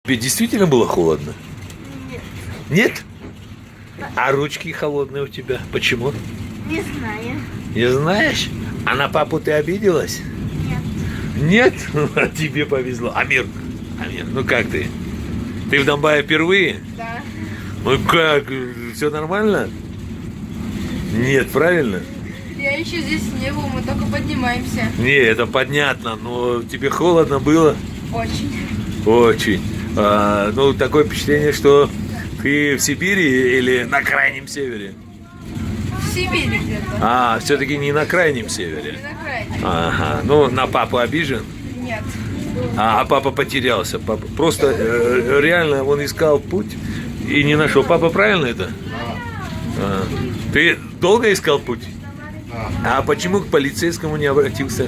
Тебе действительно было холодно? Нет. Нет? А ручки холодные у тебя? Почему? Не знаю. Не знаешь? А на папу ты обиделась? Нет. Нет? А тебе повезло. Амир, ну как ты? Ты в Донбассе впервые? Да. Ну как? Все нормально? Нет, правильно? Я еще здесь не был, мы только поднимаемся. Не, это понятно, но тебе холодно было? Очень. Очень. Ну, такое впечатление, что ты в Сибири или на крайнем севере? В Сибири где-то. Все-таки не на крайнем Не севере. на крайне. Ага, ну, на папу обижен? Нет. А папа потерялся. Папа просто реально он искал путь и не нашел. Папа, правильно это? Ты долго искал путь? А почему к полицейскому не обратился?